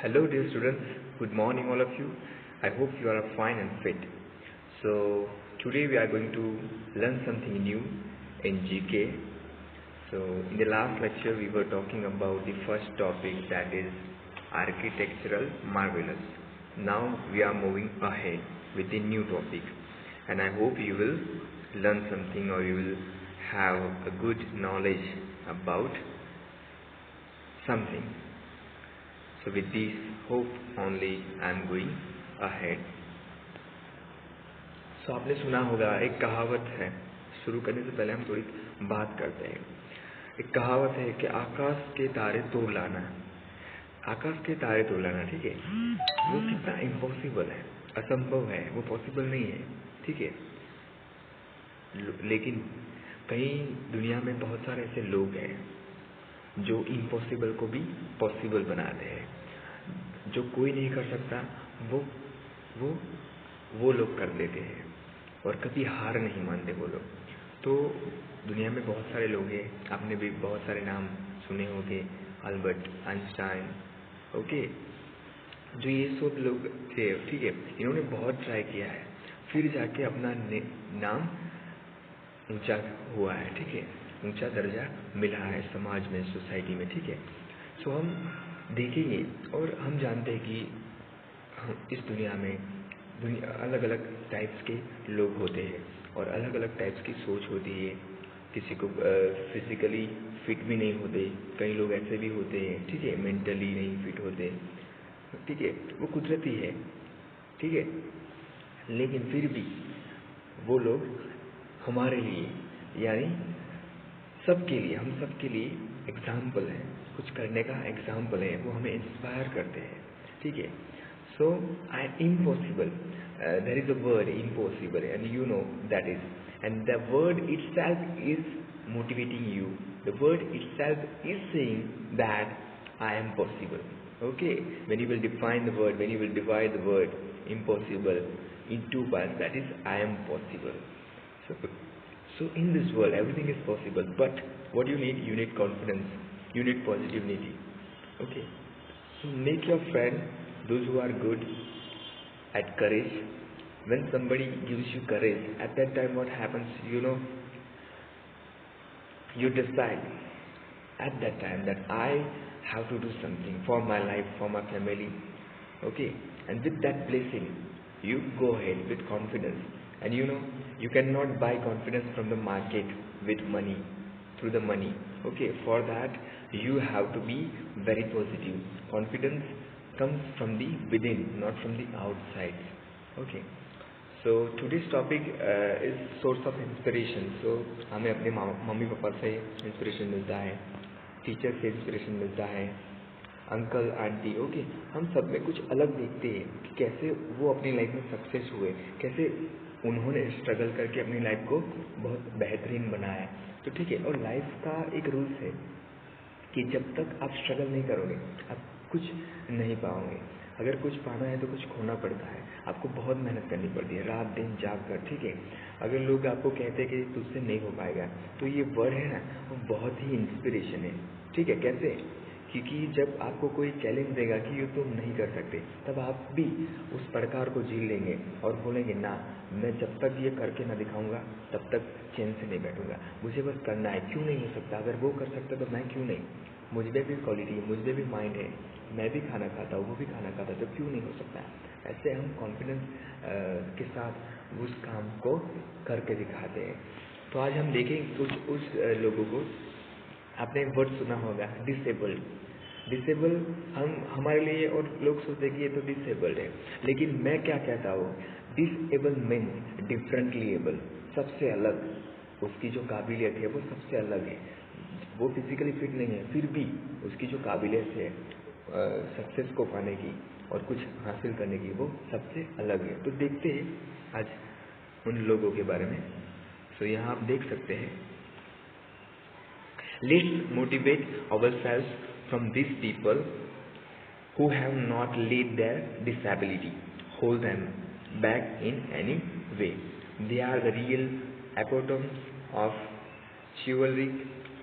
Hello, dear students. Good morning, all of you. I hope you are fine and fit. So, today we are going to learn something new in GK. So, in the last lecture, we were talking about the first topic, that is architectural marvelous. Now, we are moving ahead with the new topic, and I hope you will learn something, or you will have a good knowledge about something. So with this hope only I am going ahead. So आपने सुना होगा, एक कहावत है, शुरू करने से पहले हम थोड़ी बात करते हैं। एक कहावत है कि आकाश के तारे तोड़ लाना। आकाश के तारे तोड़ लाना, ठीक है, वो कितना इम्पॉसिबल है, असंभव है, वो पॉसिबल नहीं है, ठीक है। लेकिन कहीं दुनिया में बहुत सारे ऐसे लोग हैं जो इम्पॉसिबल को भी पॉसिबल बनाते हैं। जो कोई नहीं कर सकता वो लोग कर देते हैं, और कभी हार नहीं मानते वो लोग। तो दुनिया में बहुत सारे लोग हैं, आपने भी बहुत सारे नाम सुने होंगे, अल्बर्ट आइंस्टाइन, ओके, जो ये सब लोग थे, ठीक है। इन्होंने बहुत ट्राई किया है, फिर जाके अपना नाम ऊंचा हुआ है, ठीक है, ऊंचा दर्जा मिला है समाज में, सोसाइटी में, ठीक है। सो हम देखेंगे, और हम जानते हैं कि इस दुनिया में अलग अलग टाइप्स के लोग होते हैं, और अलग अलग टाइप्स की सोच होती है। किसी को फिजिकली फिट भी नहीं होते, कई लोग ऐसे भी होते हैं, ठीक है, मेंटली नहीं फिट होते, ठीक है, वो कुदरती है, ठीक है। लेकिन फिर भी वो लोग हमारे लिए, यानी सबके लिए, हम सबके लिए एग्जाम्पल है, कुछ करने का एग्जाम्पल है, वो हमें इंस्पायर करते हैं, ठीक है। So I impossible, there is a word impossible, and you know that is, and the word itself is motivating you, the word itself is saying that I am possible. Okay, when you will define the word, when you will divide the word impossible in two parts, that is I am possible. So in this world everything is possible, but what you need confidence, you need positivity. Okay, so make your friend those who are good at courage. When somebody gives you courage, at that time what happens, you decide at that time that I have to do something for my life, for my family, okay, and with that blessing you go ahead with confidence. And you cannot buy confidence from the market with money, through the money, okay. For that you have to be very positive. Confidence comes from the within, not from the outside, okay. So today's topic is source of inspiration. So हमें अपने mummy papa से inspiration मिलता है, teacher से inspiration मिलता है, uncle aunty, okay. हम सब में कुछ अलग देखते हैं कि कैसे वो अपनी लाइफ में सक्सेस हुए, कैसे उन्होंने स्ट्रगल करके अपनी लाइफ को बहुत बेहतरीन बनाया, तो ठीक है। और लाइफ का एक रूल्स है कि जब तक आप स्ट्रगल नहीं करोगे आप कुछ नहीं पाओगे। अगर कुछ पाना है तो कुछ खोना पड़ता है, आपको बहुत मेहनत करनी पड़ती है, रात दिन जाग कर, ठीक है। अगर लोग आपको कहते हैं कि तुझसे नहीं हो पाएगा, तो ये वर्ड है ना, वो बहुत ही इंस्पिरेशन है, ठीक है। कैसे? क्योंकि जब आपको कोई चैलेंज देगा कि ये तुम नहीं कर सकते, तब आप भी उस प्रकार को झेल लेंगे और बोलेंगे ना, मैं जब तक ये करके ना दिखाऊंगा तब तक चैन से नहीं बैठूंगा, मुझे बस करना है। क्यों नहीं हो सकता? अगर वो कर सकता तो मैं क्यों नहीं? मुझ में भी क्वालिटी है, मुझ में भी माइंड है, मैं भी खाना खाता हूँ, वो भी खाना खाता, तो क्यों नहीं हो सकता? ऐसे हम कॉन्फिडेंस के साथ उस काम को करके दिखाते हैं। तो आज हम देखें कुछ उस लोगों को। आपने वर्ड सुना होगा डिसेबल्ड। डिसेबल हमारे लिए, और लोग सोचते हैं कि ये तो डिसेबल्ड है, लेकिन मैं क्या कहता हूँ, डिसेबल मीन्स डिफरेंटली एबल, सबसे अलग। उसकी जो काबिलियत है वो सबसे अलग है। वो फिजिकली फिट नहीं है, फिर भी उसकी जो काबिलियत है सक्सेस को पाने की और कुछ हासिल करने की, वो सबसे अलग है। तो देखते हैं आज उन लोगों के बारे में। सो यहाँ आप देख सकते हैं, let's motivate ourselves from these people who have not let their disability hold them back in any way. They are the real epitomes of chivalry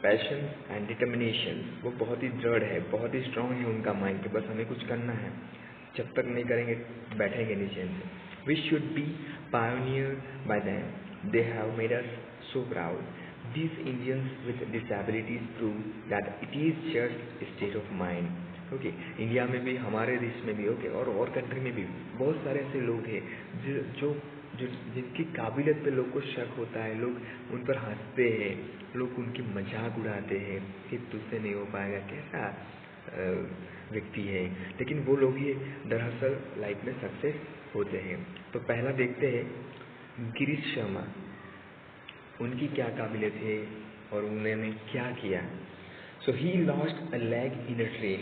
passion and determination, वो बहुत ही दृढ़ है, बहुत ही स्ट्रांग है उनका माइंड कि बस हमें कुछ करना है, जब तक नहीं करेंगे बैठेंगे नहीं चैन से. We should be pioneered by them. They have made us so proud. These Indians with disabilities prove that it is just a state of mind. Okay, India में भी, हमारे देश में भी, ओके, और कंट्री में भी बहुत सारे ऐसे लोग हैं जो जो जिनकी काबिलियत पे लोग को शक होता है, लोग उन पर हंसते हैं, लोग उनकी मजाक उड़ाते हैं कि तुझसे नहीं हो पाएगा, कैसा व्यक्ति है, लेकिन वो लोग ही दरअसल लाइफ में सक्सेस होते हैं. तो पहला देखते हैं गिरीश शर्मा, उनकी क्या काबिलियत है और उन्होंने क्या किया. So he lost a leg in a train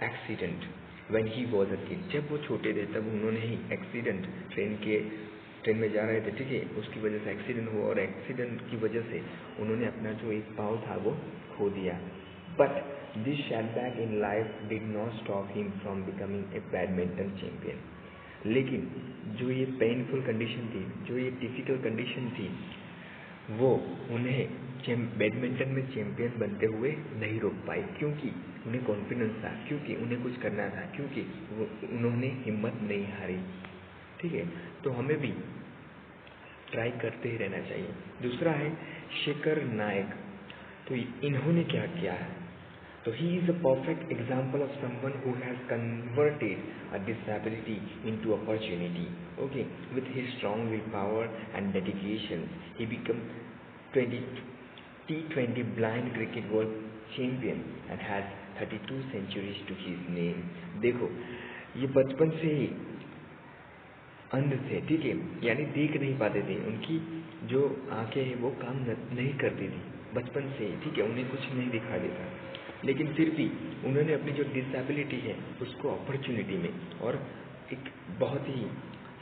accident when he was a kid. जब वो छोटे थे तब उन्होंने ही एक्सीडेंट, ट्रेन में जा रहे थे, ठीक है, उसकी वजह से एक्सीडेंट हुआ और एक्सीडेंट की वजह से उन्होंने अपना जो एक पाँव था वो खो दिया. But this setback in life did not stop him from becoming a badminton champion. लेकिन जो ये पेनफुल कंडीशन थी, जो ये डिफिकल्ट कंडीशन थी, वो उन्हें बैडमिंटन में चैंपियन बनते हुए नहीं रोक पाई, क्योंकि उन्हें कॉन्फिडेंस था, क्योंकि उन्हें कुछ करना था, क्योंकि उन्होंने हिम्मत नहीं हारी. ठीक है, तो हमें भी ट्राई करते ही रहना चाहिए. दूसरा है शेखर नायक. तो इन्होंने क्या किया है? So he is a perfect example of someone who has converted a disability into opportunity. Okay, with his strong willpower and dedication, he became T20 blind cricket world champion and has 32 centuries to his name. देखो, ये बचपन से ही अंध थे, ठीक है, यानी देख नहीं पाते थे, उनकी जो आंखें हैं वो काम नहीं करती थी बचपन से, ठीक है, उन्हें कुछ नहीं दिखा देता, लेकिन फिर भी उन्होंने अपनी जो डिसेबिलिटी है उसको अपॉर्चुनिटी में और एक बहुत ही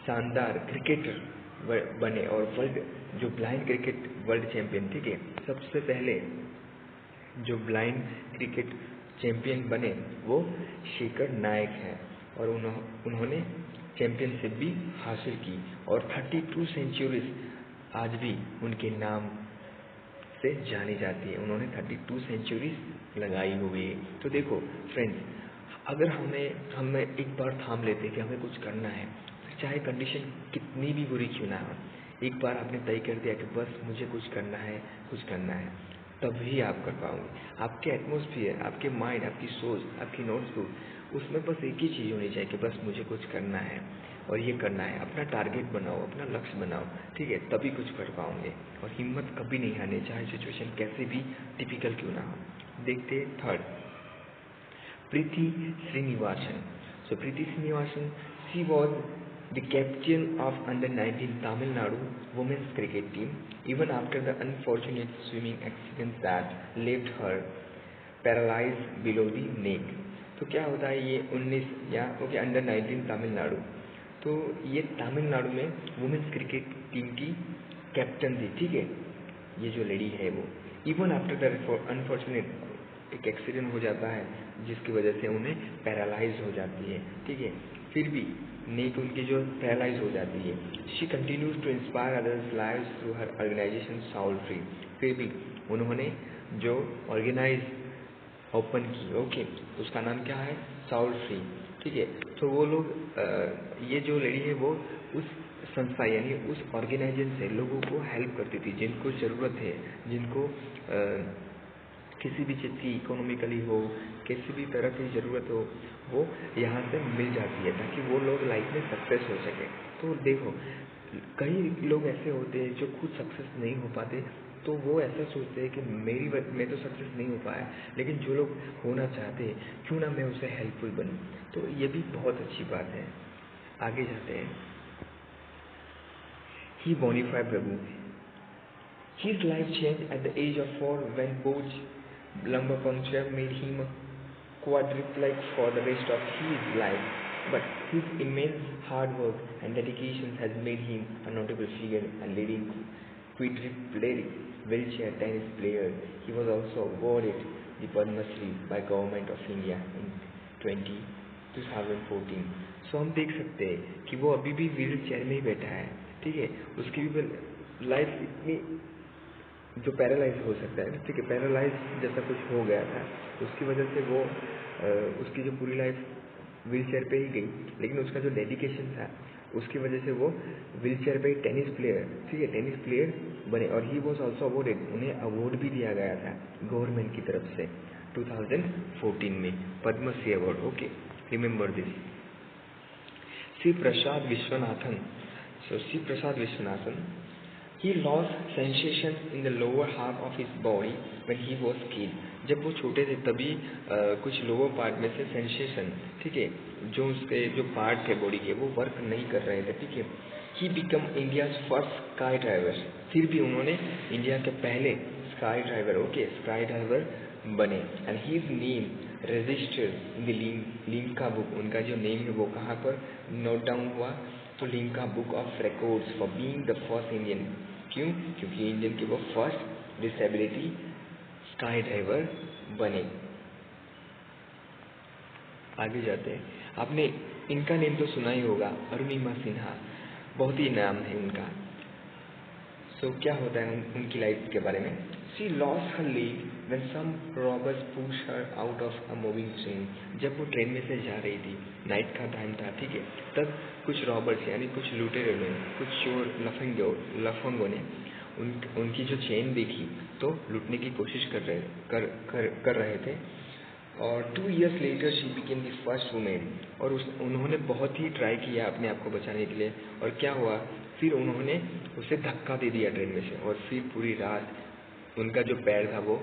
शानदार क्रिकेटर बने और वर्ल्ड जो ब्लाइंड क्रिकेट वर्ल्ड चैंपियन, ठीक है, सबसे पहले जो ब्लाइंड क्रिकेट चैंपियन बने वो शेखर नायक हैं और उन्होंने चैंपियनशिप भी हासिल की और 32 सेंचुरीज आज भी उनके नाम से जानी जाती है. उन्होंने 32 सेंचुरीज लगाई हुई है. तो देखो फ्रेंड्स, अगर हमें एक बार थाम लेते कि हमें कुछ करना है, चाहे कंडीशन कितनी भी बुरी क्यों ना हो, एक बार आपने तय कर दिया कि बस मुझे कुछ करना है, तभी आप कर पाओगे. आपके एटमॉस्फेयर, आपके माइंड, आपकी सोच, आपकी नोटबुक, उसमें बस एक ही चीज़ होनी चाहिए कि बस मुझे कुछ करना है और ये करना है. अपना टारगेट बनाओ, अपना लक्ष्य बनाओ, ठीक है, तभी कुछ कर पाओगे. और हिम्मत कभी नहीं हारनी, चाहे सिचुएशन कैसे भी टिपिकल क्यों ना हो. देखते हैं third, Preeti Srinivasan. So Preeti Srinivasan, she was the captain of under-19 Tamil Nadu women's cricket team, even after the unfortunate swimming accident that left her paralyzed below the neck. तो क्या होता है ये 19 या ओके अंडर-19 तमिलनाडु, तो ये तमिलनाडु में वुमेन्स क्रिकेट टीम की कैप्टन थी, ठीक है, ये जो लेडी है वो. इवन आफ्टर द अनफॉर्चुनेट एक एक्सीडेंट हो जाता है जिसकी वजह से उन्हें पैरालाइज हो जाती है, ठीक है, फिर भी नेक उनकी जो पैरालाइज हो जाती है. She continues to inspire others lives through her organisation soul free. फिर भी उन्होंने जो ऑर्गेनाइज ओपन की, ओके, उसका नाम क्या है, साउल फ्री, ठीक है. तो वो लोग ये जो लेडी है वो उस संस्था यानी उस ऑर्गेनाइजेशन से लोगों को हेल्प करती थी, जिनको ज़रूरत है, जिनको किसी भी चीज़ की इकोनॉमिकली हो, किसी भी तरह की ज़रूरत हो, वो यहाँ से मिल जाती है ताकि वो लोग लाइफ में सक्सेस हो सके. तो देखो, कई लोग ऐसे होते हैं जो खुद सक्सेस नहीं हो पाते, तो वो ऐसा सोचते हैं कि मैं तो सक्सेस नहीं हो पाया, लेकिन जो लोग होना चाहते हैं क्यों ना मैं उसे हेल्पफुल बनूं. तो ये भी बहुत अच्छी बात है. आगे जाते हैं. ही बोनीफाई प्रभु. His life changed at the age of 4 when both lumbar puncture made him quadriplegic for the rest of his life. But his immense hard work and dedication has made him a notable figure and leading quadriplegic wheelchair tennis player. He was also awarded the Padma Shri by Government of India in 2014. So हम देख सकते हैं कि वो अभी भी wheel chair में ही बैठा है, ठीक है, उसकी भी लाइफ इतनी जो पैरालाइज हो सकता है, ठीक है, पैरालाइज जैसा कुछ हो गया था, उसकी वजह से वो उसकी जो पूरी लाइफ व्हील चेयर पे ही गई, लेकिन उसका जो डेडिकेशन था उसकी वजह से वो व्हील चेयर पे ही टेनिस प्लेयर, ठीक है, टेनिस प्लेयर बने। और ही वॉज ऑल्सो अवॉर्डेड, उन्हें अवार्ड भी दिया गया था गवर्नमेंट की तरफ से 2014 में, Padma Shri award. Okay, remember this. Shri Prasad Vishwanathan, so Sri Prasad Viswanathan, he lost sensation in the lower half of his body when he was kid. जब वो छोटे थे तभी कुछ लोअर पार्ट में से सेंसेशन, ठीक है, जो उसके जो पार्ट थे बॉडी के वो वर्क नहीं कर रहे थे, ठीक है। He become India's first sky driver, फिर भी उन्होंने इंडिया के पहले sky driver, okay, sky driver बने। And his name registered in the Limca book, उनका जो नेम है वो कहाँ पर नोट डाउन हुआ, तो Limca book of records for being the first Indian. क्यों? क्योंकि इंडियन के वो फर्स्ट डिसेबिलिटी स्काई ड्राइवर बने। आगे जाते हैं। आपने इनका नेम तो सुना ही होगा, अरुणिमा सिन्हा, बहुत ही नाम है उनका। सो क्या होता है उनकी लाइफ के बारे में। She lost her leg when some robbers pushed her out of a moving train। जब वो ट्रेन में से जा रही थी, नाइट का टाइम था, ठीक है, तब कुछ रॉबर्स यानी कुछ लुटेरे ने, कुछ चोर लफंगों ने उनकी जो चेन देखी तो लूटने की कोशिश कर रहे थे। और 2 years later she became the first woman, और उन्होंने बहुत ही ट्राई किया अपने आप को बचाने के लिए, और क्या हुआ, फिर उन्होंने उसे धक्का दे दिया ट्रेन में से, और फिर पूरी रात उनका जो पैर था वो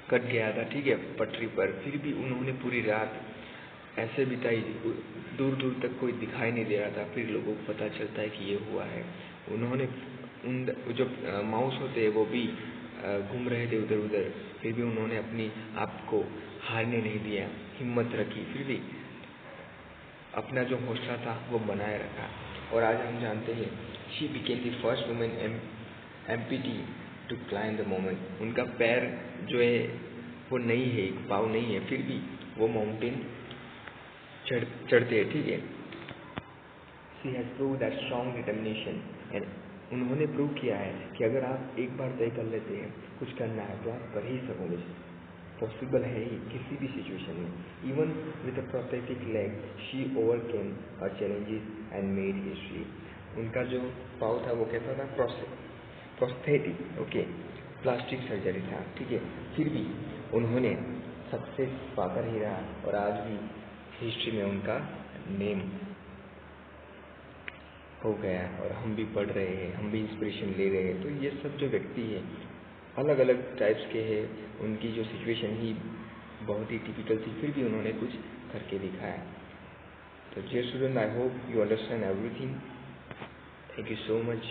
कट गया था, ठीक है, पटरी पर। फिर भी उन्होंने पूरी रात ऐसे बिताई, दूर दूर तक कोई दिखाई नहीं दे रहा था, फिर लोगों को पता चलता है कि ये हुआ है। उन्होंने जो माउस होते हैं वो भी घूम रहे थे उधर उधर, फिर भी उन्होंने अपनी आप को हारने नहीं दिया, हिम्मत रखी, फिर भी अपना जो हौसला था वो बनाए रखा। और आज हम जानते हैं she became the first women amputee to climb the mountain. उनका पैर जो है वो नहीं है, एक पाँव नहीं है, फिर भी वो माउंटेन चढ़ते हैं, ठीक है। She has prove that strong determination, and उन्होंने प्रूव किया है कि अगर आप एक बार तय कर लेते हैं कुछ करना है तो आप कर ही सकोगे, पॉसिबल है ही किसी भी सिचुएशन में। Even with a prosthetic leg she overcame her challenges and made history. उनका जो पाँव था वो कैसा था, प्रोस्थेटिक, ओके, प्लास्टिक सर्जरी था, ठीक है, फिर भी उन्होंने सक्सेस पाकर ही रहा, और आज भी हिस्ट्री में उनका नेम हो गया, और हम भी पढ़ रहे हैं, हम भी इंस्पिरेशन ले रहे हैं। तो ये सब जो व्यक्ति है अलग अलग टाइप्स के हैं, उनकी जो सिचुएशन ही बहुत ही टिपिकल थी, फिर भी उन्होंने कुछ करके दिखाया। तो dear student, I hope you understand everything. Thank you so much.